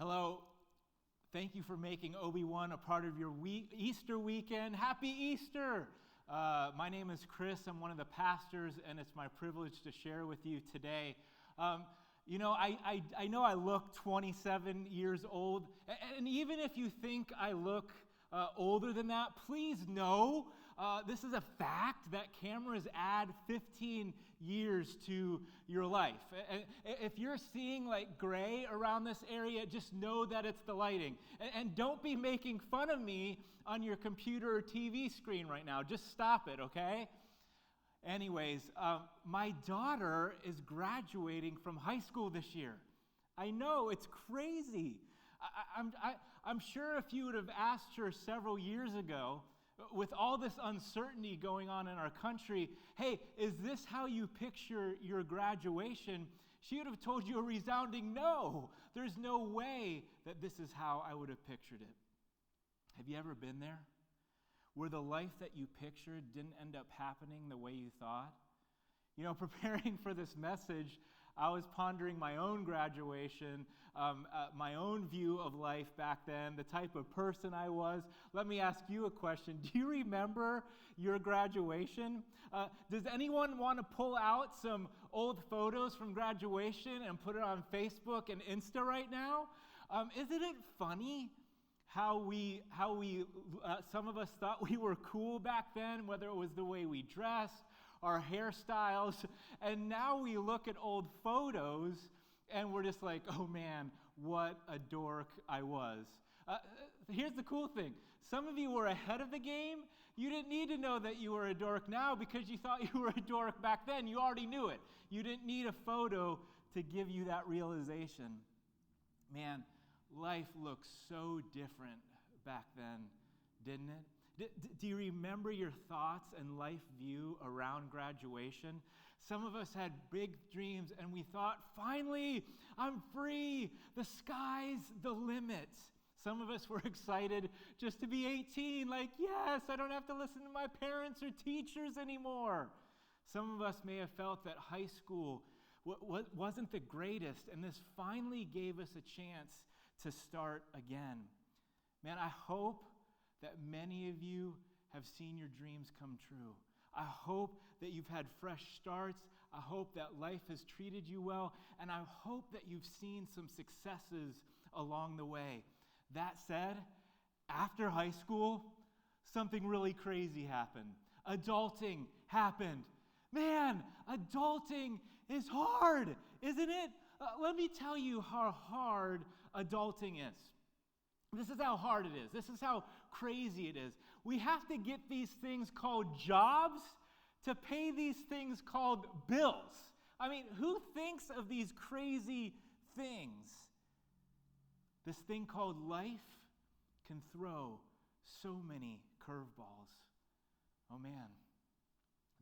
Hello. Thank you for making OB1 a part of your Easter weekend. Happy Easter! My name is Kris. I'm one of the pastors, and it's my privilege to share with you today. I know I look 27 years old, and even if you think I look older than that, please know this is a fact that cameras add 15 years to your life. If you're seeing like gray around this area, just know that it's the lighting. And don't be making fun of me on your computer or TV screen right now. Just stop it, okay? Anyways, my daughter is graduating from high school this year. I know, it's crazy. I'm sure if you would have asked her several years ago, with all this uncertainty going on in our country, hey, is this how you picture your graduation? She would have told you a resounding no. There's no way that this is how I would have pictured it. Have you ever been there? Where the life that you pictured didn't end up happening the way you thought? You know, preparing for this message, I was pondering my own graduation, my own view of life back then, the type of person I was. Let me ask you a question. Do you remember your graduation? Does anyone want to pull out some old photos from graduation and put it on Facebook and Insta right now? Isn't it funny how we some of us thought we were cool back then, whether it was the way we dressed, our hairstyles, and now we look at old photos and we're just like, oh man, what a dork I was. Here's the cool thing. Some of you were ahead of the game. You didn't need to know that you were a dork now because you thought you were a dork back then. You already knew it. You didn't need a photo to give you that realization. Man, life looked so different back then, didn't it? Do you remember your thoughts and life view around graduation? Some of us had big dreams and we thought, finally, I'm free. The sky's the limit. Some of us were excited just to be 18, like, yes, I don't have to listen to my parents or teachers anymore. Some of us may have felt that high school wasn't the greatest, and this finally gave us a chance to start again. Man, I hope that many of you have seen your dreams come true. I hope that you've had fresh starts. I hope that life has treated you well. And I hope that you've seen some successes along the way. That said, after high school, something really crazy happened. Adulting happened. Man, adulting is hard, isn't it? Let me tell you how hard adulting is. This is how hard it is. This is how crazy it is. We have to get these things called jobs to pay these things called bills. I mean, who thinks of these crazy things? This thing called life can throw so many curveballs. Oh man,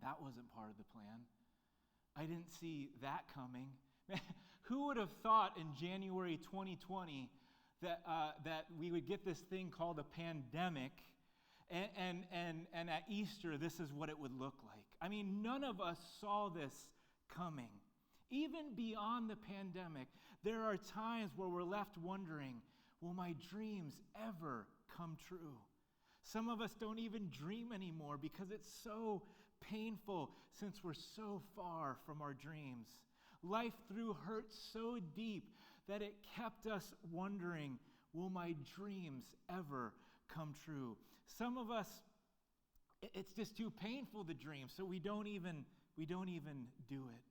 that wasn't part of the plan. I didn't see that coming. Man, who would have thought in January 2020 that we would get this thing called a pandemic, and at Easter, this is what it would look like. I mean, none of us saw this coming. Even beyond the pandemic, there are times where we're left wondering, will my dreams ever come true? Some of us don't even dream anymore because it's so painful since we're so far from our dreams. Life threw hurt so deep that it kept us wondering, will my dreams ever come true? Some of us, it's just too painful to dream, so we don't even do it.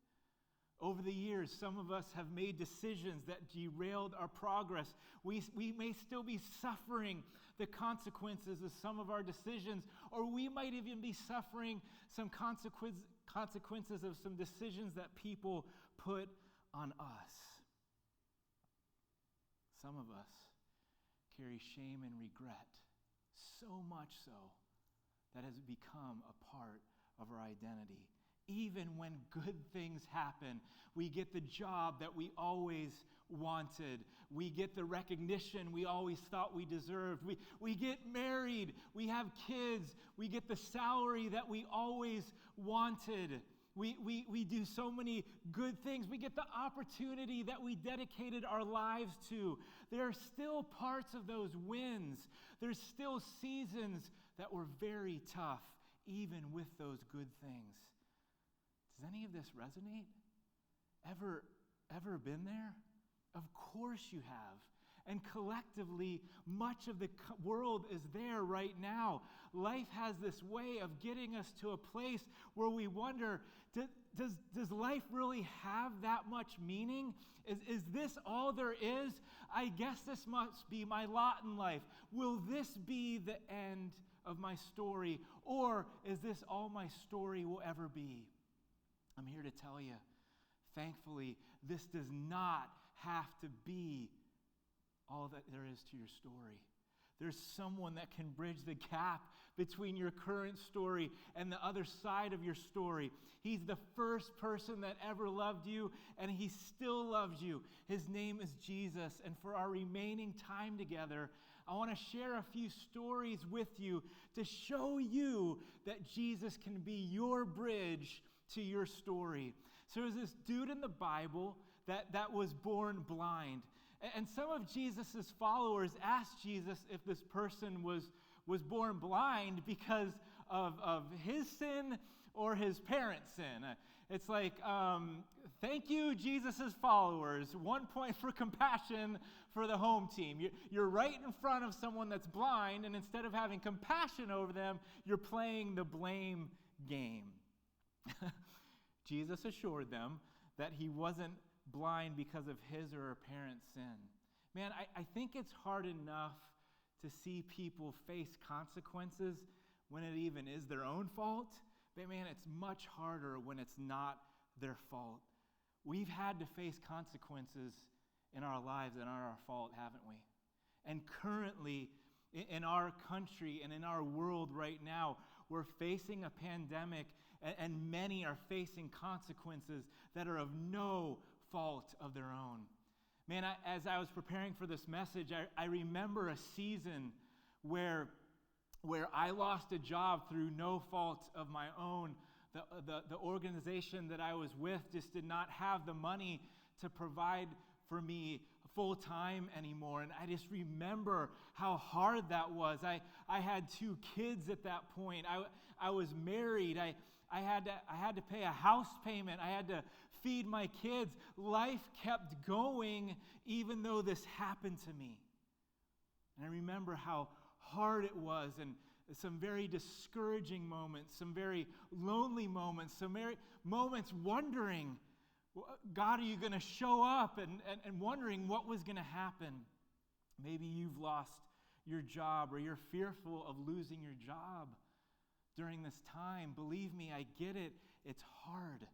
Over the years, some of us have made decisions that derailed our progress. We may still be suffering the consequences of some of our decisions, or we might even be suffering some consequences of some decisions that people put on us. Some of us carry shame and regret, so much so that has become a part of our identity. Even when good things happen, we get the job that we always wanted. We get the recognition we always thought we deserved. We get married. We have kids. We get the salary that we always wanted. We do so many good things. We get the opportunity that we dedicated our lives to. There are still parts of those wins. There's still seasons that were very tough, even with those good things. Does any of this resonate? Ever been there? Of course you have. And collectively, much of the world is there right now. Life has this way of getting us to a place where we wonder, does life really have that much meaning? Is this all there is? I guess this must be my lot in life. Will this be the end of my story? Or is this all my story will ever be? I'm here to tell you, thankfully, this does not have to be all that there is to your story. There's someone that can bridge the gap between your current story and the other side of your story. He's the first person that ever loved you, and he still loves you. His name is Jesus. And for our remaining time together, I want to share a few stories with you to show you that Jesus can be your bridge to your story. So there's this dude in the Bible that was born blind. And some of Jesus' followers asked Jesus if this person was born blind because of his sin or his parents' sin. It's like, thank you, Jesus' followers. 1 point for compassion for the home team. You're right in front of someone that's blind, and instead of having compassion over them, you're playing the blame game. Jesus assured them that he wasn't blind because of his or her parents' sin. Man, I think it's hard enough to see people face consequences when it even is their own fault. But man, it's much harder when it's not their fault. We've had to face consequences in our lives that aren't our fault, haven't we? And currently, in our country and in our world right now, we're facing a pandemic, and many are facing consequences that are of no fault of their own. Man, as I was preparing for this message, I remember a season where I lost a job through no fault of my own. The organization that I was with just did not have the money to provide for me full time anymore. And I just remember how hard that was. I had 2 kids at that point. I was married. I had to pay a house payment. I had to feed my kids. Life kept going even though this happened to me. And I remember how hard it was, and some very discouraging moments, some very lonely moments, some moments wondering, God, are you going to show up? And wondering what was going to happen. Maybe you've lost your job, or you're fearful of losing your job during this time. Believe me, I get it. It's hard.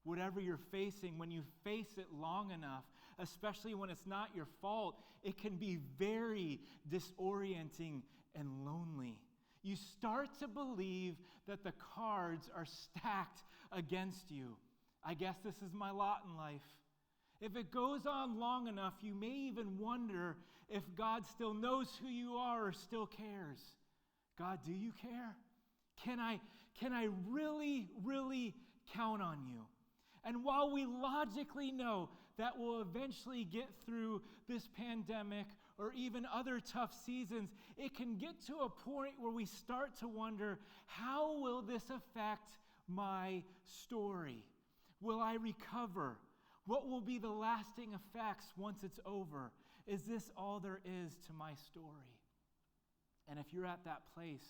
Whatever you're facing, when you face it long enough, especially when it's not your fault, it can be very disorienting and lonely. You start to believe that the cards are stacked against you. I guess this is my lot in life. If it goes on long enough, you may even wonder if God still knows who you are or still cares. God, do you care? Can I really, really count on you? And while we logically know that we'll eventually get through this pandemic or even other tough seasons, it can get to a point where we start to wonder, how will this affect my story? Will I recover? What will be the lasting effects once it's over? Is this all there is to my story? And if you're at that place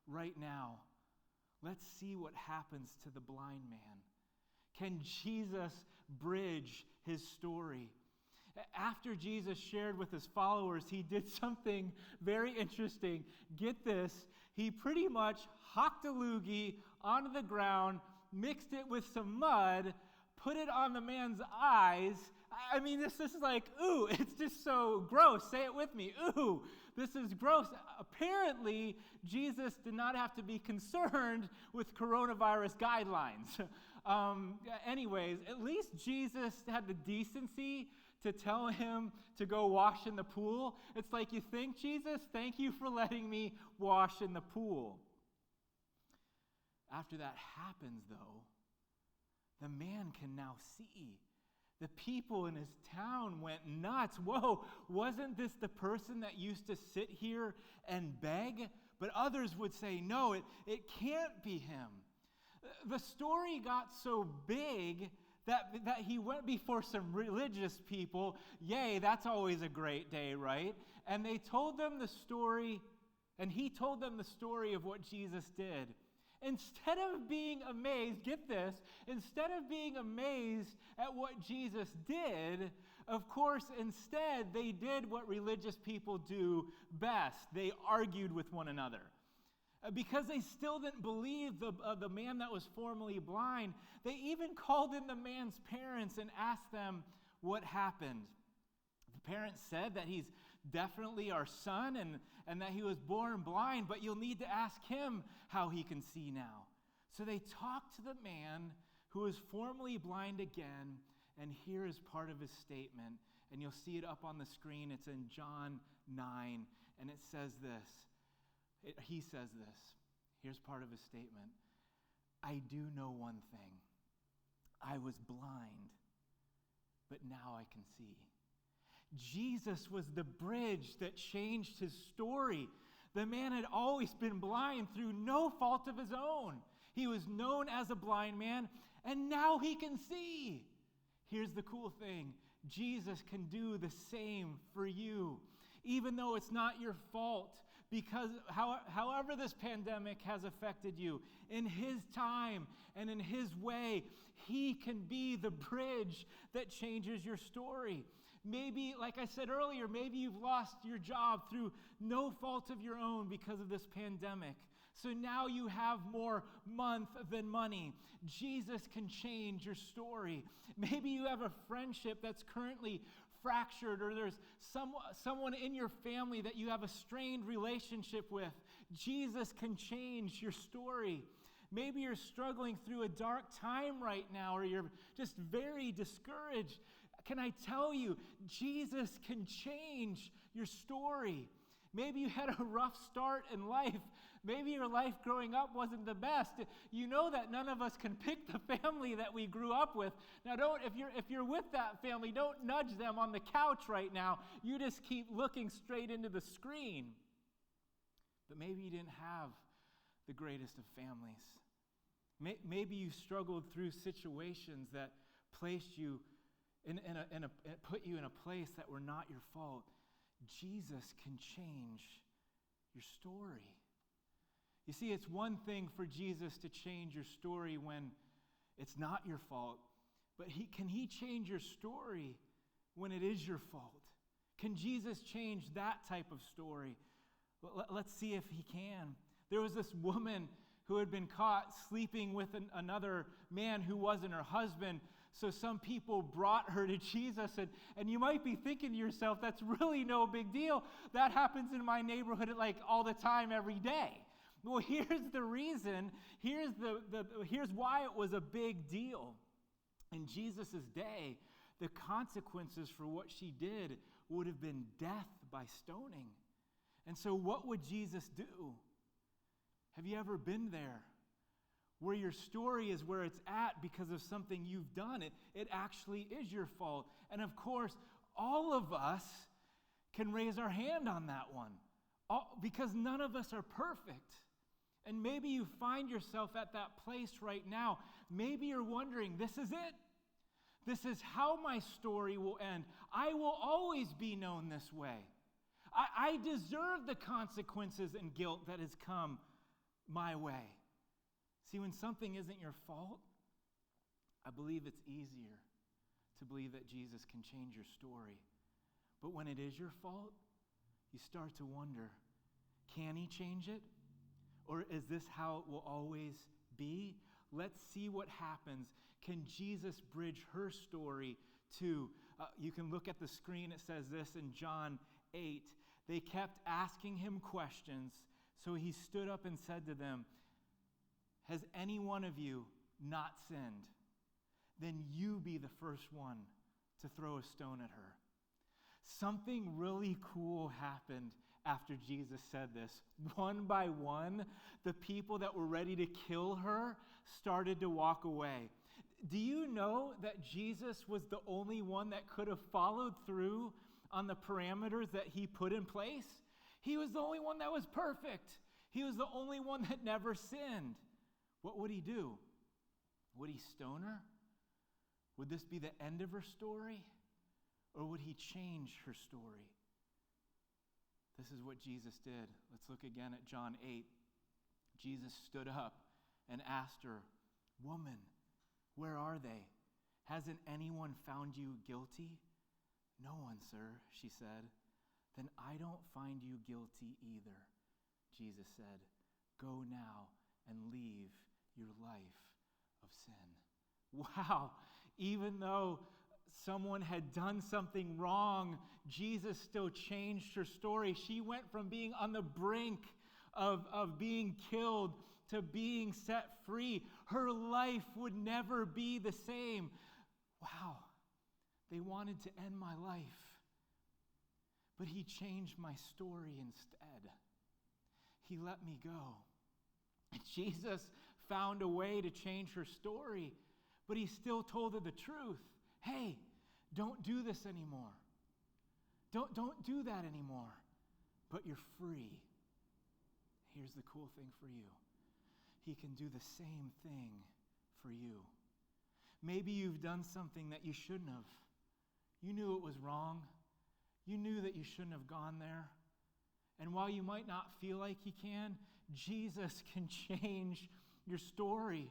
right now, let's see what happens to the blind man. Can Jesus bridge his story? After Jesus shared with his followers, he did something very interesting. Get this, he pretty much hocked a loogie onto the ground, mixed it with some mud, put it on the man's eyes. I mean, this is like, ooh, it's just so gross. Say it with me. Ooh, this is gross. Apparently, Jesus did not have to be concerned with coronavirus guidelines. Anyways, at least Jesus had the decency to tell him to go wash in the pool. It's like, you think, Jesus? Thank you for letting me wash in the pool. After that happens, though, the man can now see. The people in his town went nuts. Whoa, wasn't this the person that used to sit here and beg? But others would say, no, it can't be him. The story got so big that he went before some religious people. Yay, that's always a great day, right? And they told them the story, and he told them the story of what Jesus did. Instead of being amazed, get this, instead of being amazed at what Jesus did, of course, instead they did what religious people do best. They argued with one another. Because they still didn't believe the man that was formerly blind, they even called in the man's parents and asked them what happened. The parents said that he's definitely our son and that he was born blind, but you'll need to ask him how he can see now. So they talked to the man who was formerly blind again, and here is part of his statement, and you'll see it up on the screen. It's in John 9, and it says this. He says this. Here's part of his statement. I do know one thing. I was blind, but now I can see. Jesus was the bridge that changed his story. The man had always been blind through no fault of his own. He was known as a blind man, and now he can see. Here's the cool thing. Jesus can do the same for you, even though it's not your fault. Because however this pandemic has affected you, in his time and in his way, he can be the bridge that changes your story. Maybe, like I said earlier, maybe you've lost your job through no fault of your own because of this pandemic. So now you have more month than money. Jesus can change your story. Maybe you have a friendship that's currently fractured, or there's someone in your family that you have a strained relationship with. Jesus can change your story. Maybe you're struggling through a dark time right now, or you're just very discouraged. Can I tell you, Jesus can change your story. Maybe you had a rough start in life. Maybe your life growing up wasn't the best. You know that none of us can pick the family that we grew up with. Now, if you're with that family, don't nudge them on the couch right now. You just keep looking straight into the screen. But maybe you didn't have the greatest of families. Maybe you struggled through situations that placed you put you in a place that were not your fault. Jesus can change your story. You see, it's one thing for Jesus to change your story when it's not your fault, but can he change your story when it is your fault? Can Jesus change that type of story? Well, let's see if he can. There was this woman who had been caught sleeping with another man who wasn't her husband. So some people brought her to Jesus, and you might be thinking to yourself, that's really no big deal. That happens in my neighborhood like all the time, every day. Well, here's the reason. Here's why it was a big deal. In Jesus' day, the consequences for what she did would have been death by stoning. And so what would Jesus do? Have you ever been there? Where your story is where it's at because of something you've done. It actually is your fault. And of course, all of us can raise our hand on that one. Because none of us are perfect. And maybe you find yourself at that place right now. Maybe you're wondering, this is it. This is how my story will end. I will always be known this way. I deserve the consequences and guilt that has come my way. See, when something isn't your fault, I believe it's easier to believe that Jesus can change your story. But when it is your fault, you start to wonder, can he change it? Or is this how it will always be? Let's see what happens. Can Jesus bridge her story to, you can look at the screen, it says this in John 8. They kept asking him questions, so he stood up and said to them, has any one of you not sinned? Then you be the first one to throw a stone at her. Something really cool happened after Jesus said this. One by one, the people that were ready to kill her started to walk away. Do you know that Jesus was the only one that could have followed through on the parameters that he put in place? He was the only one that was perfect. He was the only one that never sinned. What would he do? Would he stone her? Would this be the end of her story? Or would he change her story? This is what Jesus did. Let's look again at John 8. Jesus stood up and asked her, "Woman, where are they? Hasn't anyone found you guilty?" "No one, sir," she said. "Then I don't find you guilty either," Jesus said. "Go now and leave your life of sin." Wow, even though someone had done something wrong, Jesus still changed her story. She went from being on the brink of being killed to being set free. Her life would never be the same. Wow, they wanted to end my life, but he changed my story instead. He let me go. Jesus found a way to change her story, but he still told her the truth. Hey, don't do this anymore. Don't do that anymore. But you're free. Here's the cool thing for you. He can do the same thing for you. Maybe you've done something that you shouldn't have. You knew it was wrong. You knew that you shouldn't have gone there. And while you might not feel like he can, Jesus can change your story.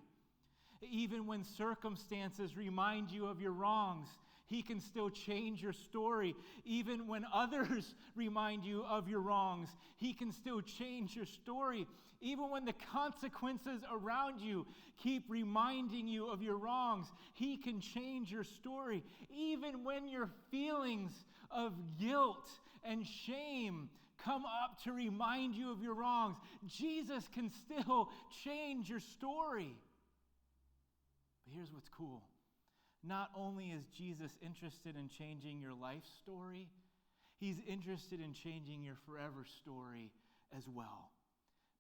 Even when circumstances remind you of your wrongs, he can still change your story. Even when others remind you of your wrongs, he can still change your story. Even when the consequences around you keep reminding you of your wrongs, he can change your story. Even when your feelings of guilt and shame come up to remind you of your wrongs, Jesus can still change your story. But here's what's cool. Not only is Jesus interested in changing your life story, he's interested in changing your forever story as well.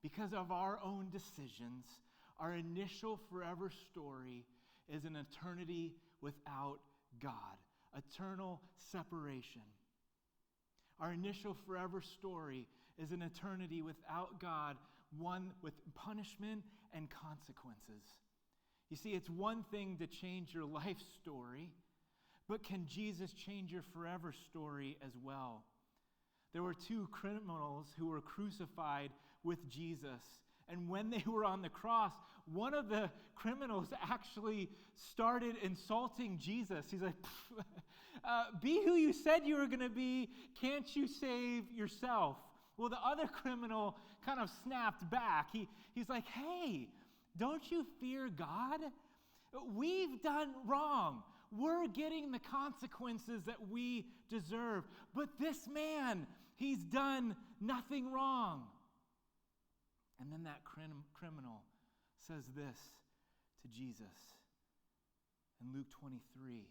Because of our own decisions, our initial forever story is an eternity without God, eternal separation. Our initial forever story is an eternity without God, one with punishment and consequences. You see, it's one thing to change your life story, but can Jesus change your forever story as well? There were two criminals who were crucified with Jesus. And when they were on the cross, one of the criminals actually started insulting Jesus. He's like, be who you said you were going to be. Can't you save yourself? Well, the other criminal kind of snapped back. He's like, hey, don't you fear God? We've done wrong. We're getting the consequences that we deserve. But this man, he's done nothing wrong. And then that criminal says this to Jesus in Luke 23.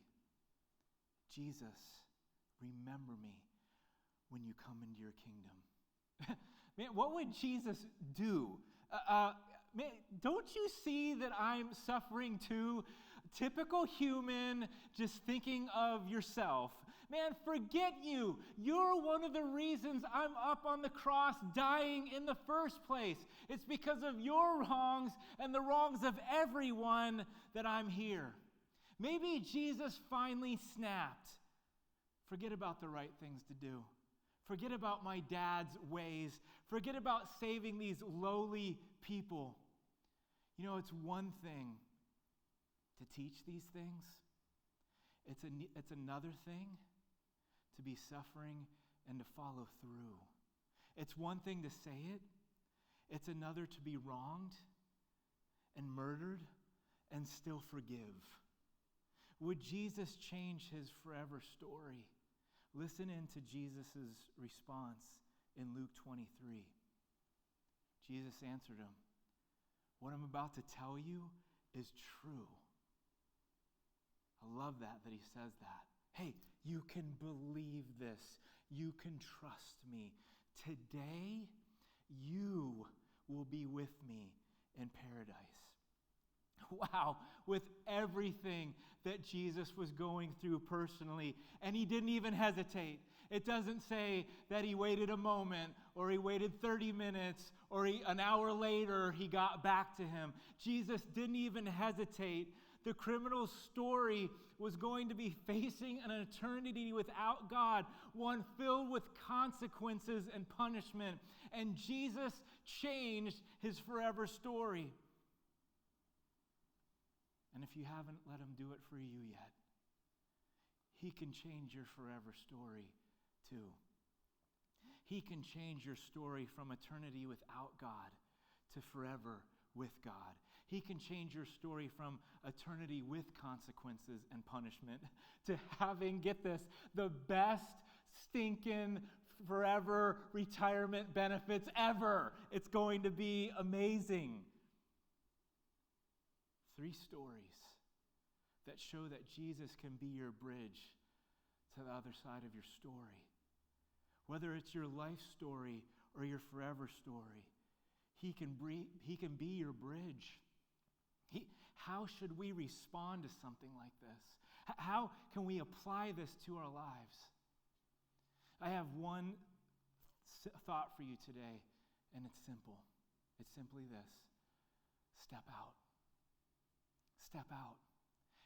Jesus, remember me when you come into your kingdom. Man, what would Jesus do? Man, don't you see that I'm suffering too? Typical human, just thinking of yourself. Man, forget you. You're one of the reasons I'm up on the cross dying in the first place. It's because of your wrongs and the wrongs of everyone that I'm here. Maybe Jesus finally snapped. Forget about the right things to do. Forget about my dad's ways. Forget about saving these lowly people. You know, it's one thing to teach these things. It's another thing to be suffering and to follow through. It's one thing to say it. It's another to be wronged and murdered and still forgive. Would Jesus change his forever story? Listen in to Jesus' response in Luke 23. Jesus answered him, "What I'm about to tell you is true." I love that he says that. Hey, you can believe this. You can trust me. Today, you will be with me in paradise. Wow, with everything that Jesus was going through personally, and he didn't even hesitate. It doesn't say that he waited a moment, or he waited 30 minutes, or an hour later he got back to him. Jesus didn't even hesitate. The criminal's story was going to be facing an eternity without God, one filled with consequences and punishment, and Jesus changed his forever story. And if you haven't let him do it for you yet, he can change your forever story too. He can change your story from eternity without God to forever with God. He can change your story from eternity with consequences and punishment to having, get this, the best stinking forever retirement benefits ever. It's going to be amazing. 3 stories that show that Jesus can be your bridge to the other side of your story. Whether it's your life story or your forever story, he can be your bridge. How should we respond to something like this? How can we apply this to our lives? I have one thought for you today, and it's simple. It's simply this: step out. Step out.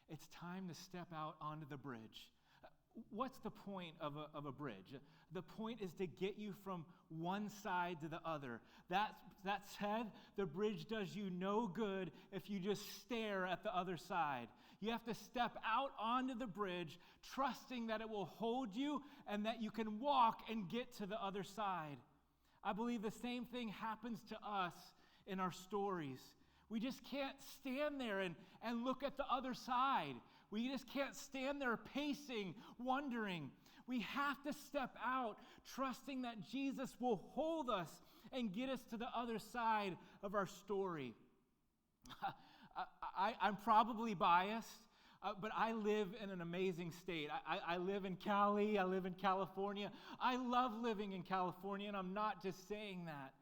It's time to step out onto the bridge. What's the point of a bridge? The point is to get you from one side to the other. That said, the bridge does you no good if you just stare at the other side. You have to step out onto the bridge, trusting that it will hold you and that you can walk and get to the other side. I believe the same thing happens to us in our stories. We just can't stand there and look at the other side. We just can't stand there pacing, wondering. We have to step out, trusting that Jesus will hold us and get us to the other side of our story. I'm probably biased, but I live in an amazing state. I live in Cali. I live in California. I love living in California, and I'm not just saying that.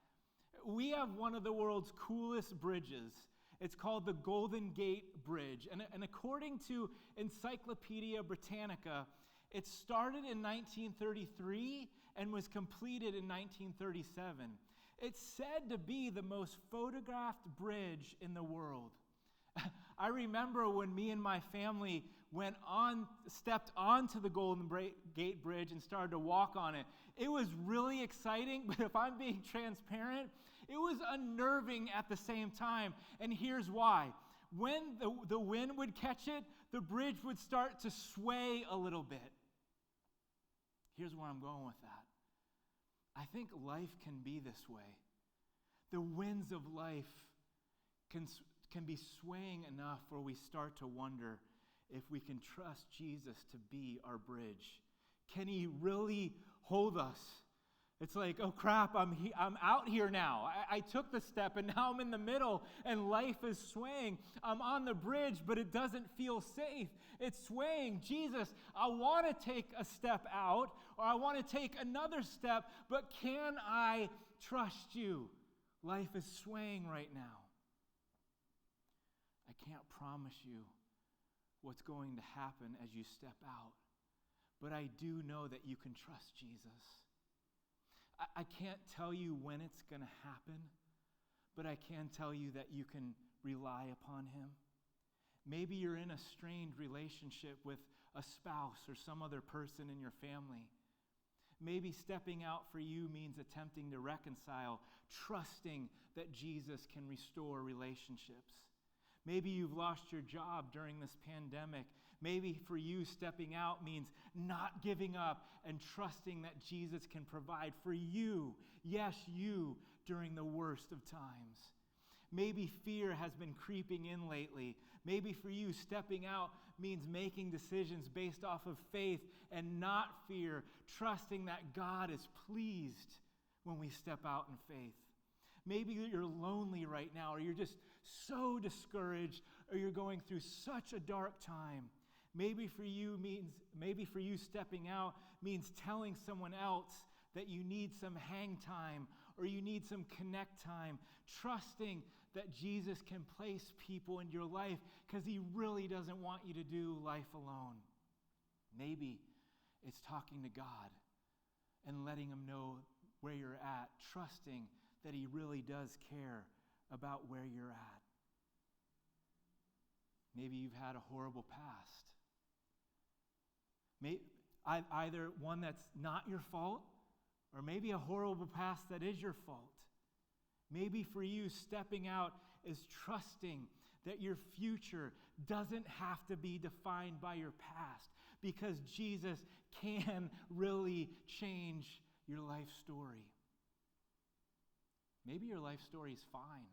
We have one of the world's coolest bridges. It's called the Golden Gate Bridge. And according to Encyclopedia Britannica, it started in 1933 and was completed in 1937. It's said to be the most photographed bridge in the world. I remember when me and my family stepped onto the Golden Gate Bridge and started to walk on it. It was really exciting, but if I'm being transparent, it was unnerving at the same time, and here's why. When the wind would catch it, the bridge would start to sway a little bit. Here's where I'm going with that. I think life can be this way. The winds of life can be swaying enough where we start to wonder if we can trust Jesus to be our bridge. Can he really hold us? It's like, oh crap, I'm out here now. I took the step and now I'm in the middle and life is swaying. I'm on the bridge, but it doesn't feel safe. It's swaying. Jesus, I want to take a step out or I want to take another step, but can I trust you? Life is swaying right now. I can't promise you what's going to happen as you step out, but I do know that you can trust Jesus. I can't tell you when it's going to happen, but I can tell you that you can rely upon him. Maybe you're in a strained relationship with a spouse or some other person in your family. Maybe stepping out for you means attempting to reconcile, trusting that Jesus can restore relationships. Maybe you've lost your job during this pandemic. Maybe for you, stepping out means not giving up and trusting that Jesus can provide for you, yes, you, during the worst of times. Maybe fear has been creeping in lately. Maybe for you, stepping out means making decisions based off of faith and not fear, trusting that God is pleased when we step out in faith. Maybe you're lonely right now, or you're just so discouraged, or you're going through such a dark time. Maybe for you stepping out means telling someone else that you need some hang time or you need some connect time, trusting that Jesus can place people in your life because he really doesn't want you to do life alone. Maybe it's talking to God and letting him know where you're at, trusting that he really does care about where you're at. Maybe you've had a horrible past. Either one that's not your fault, or maybe a horrible past that is your fault. Maybe for you, stepping out is trusting that your future doesn't have to be defined by your past, because Jesus can really change your life story. Maybe your life story is fine,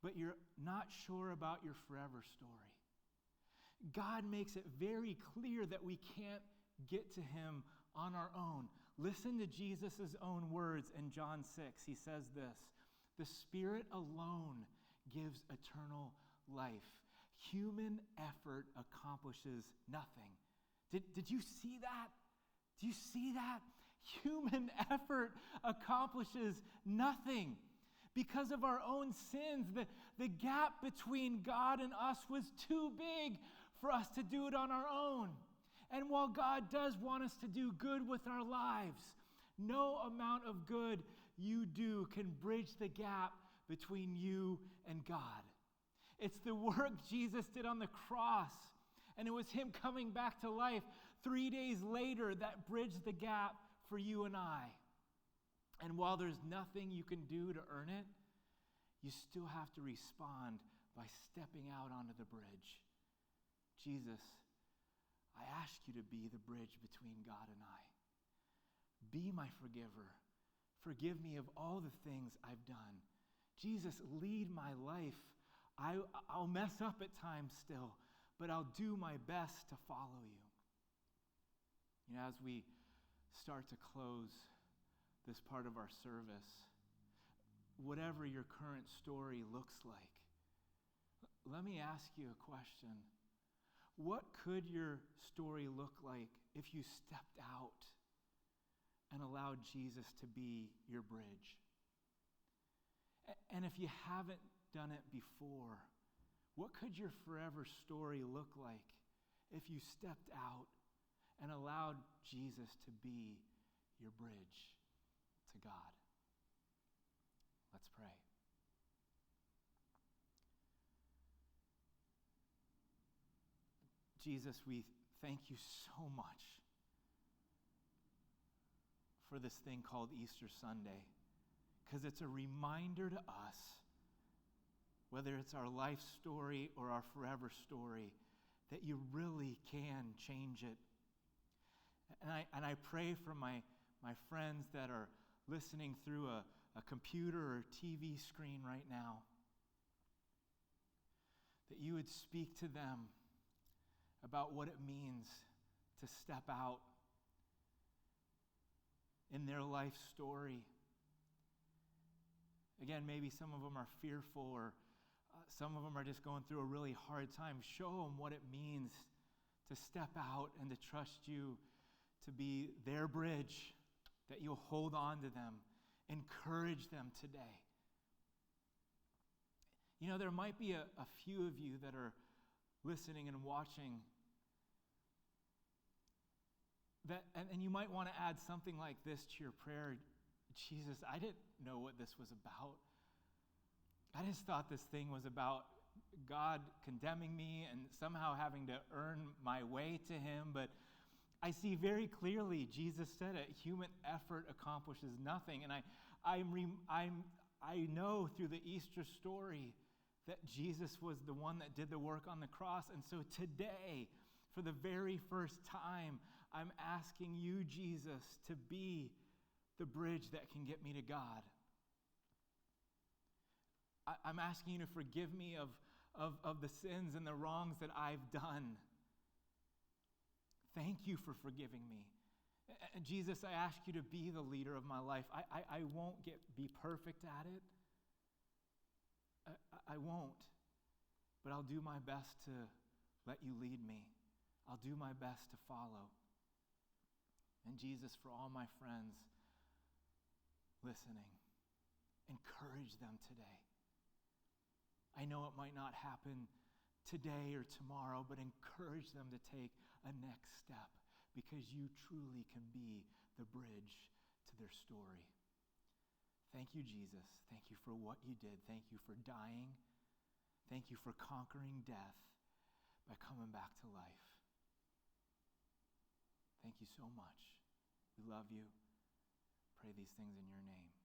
but you're not sure about your forever story. God makes it very clear that we can't get to him on our own. Listen to Jesus' own words in John 6. He says this, "The Spirit alone gives eternal life. Human effort accomplishes nothing." Did you see that? Do you see that? Human effort accomplishes nothing. Because of our own sins, the gap between God and us was too big for us to do it on our own. And while God does want us to do good with our lives, no amount of good you do can bridge the gap between you and God. It's the work Jesus did on the cross, and it was him coming back to life 3 days later that bridged the gap for you and I. And while there's nothing you can do to earn it, you still have to respond by stepping out onto the bridge. Jesus, I ask you to be the bridge between God and I. Be my forgiver. Forgive me of all the things I've done. Jesus, lead my life. I'll mess up at times still, but I'll do my best to follow you. You know, as we start to close this part of our service, whatever your current story looks like, let me ask you a question. What could your story look like if you stepped out and allowed Jesus to be your bridge? And if you haven't done it before, what could your forever story look like if you stepped out and allowed Jesus to be your bridge to God? Let's pray. Jesus, we thank you so much for this thing called Easter Sunday, because it's a reminder to us, whether it's our life story or our forever story, that you really can change it. And I pray for my friends that are listening through a computer or TV screen right now, that you would speak to them about what it means to step out in their life story. Again, maybe some of them are fearful, or some of them are just going through a really hard time. Show them what it means to step out and to trust you to be their bridge, that you'll hold on to them. Encourage them today. You know, there might be a few of you that are listening and watching that, and you might want to add something like this to your prayer. Jesus, I didn't know what this was about. I just thought this thing was about God condemning me and somehow having to earn my way to him, but I see very clearly Jesus said it, human effort accomplishes nothing. And I know through the Easter story that Jesus was the one that did the work on the cross. And so today, for the very first time, I'm asking you, Jesus, to be the bridge that can get me to God. I'm asking you to forgive me of the sins and the wrongs that I've done. Thank you for forgiving me. And Jesus, I ask you to be the leader of my life. I won't be perfect at it. I won't. But I'll do my best to let you lead me. I'll do my best to follow. And Jesus, for all my friends listening, encourage them today. I know it might not happen today or tomorrow, but encourage them to take a next step because you truly can be the bridge to their story. Thank you, Jesus. Thank you for what you did. Thank you for dying. Thank you for conquering death by coming back to life. Thank you so much. We love you. Pray these things in your name.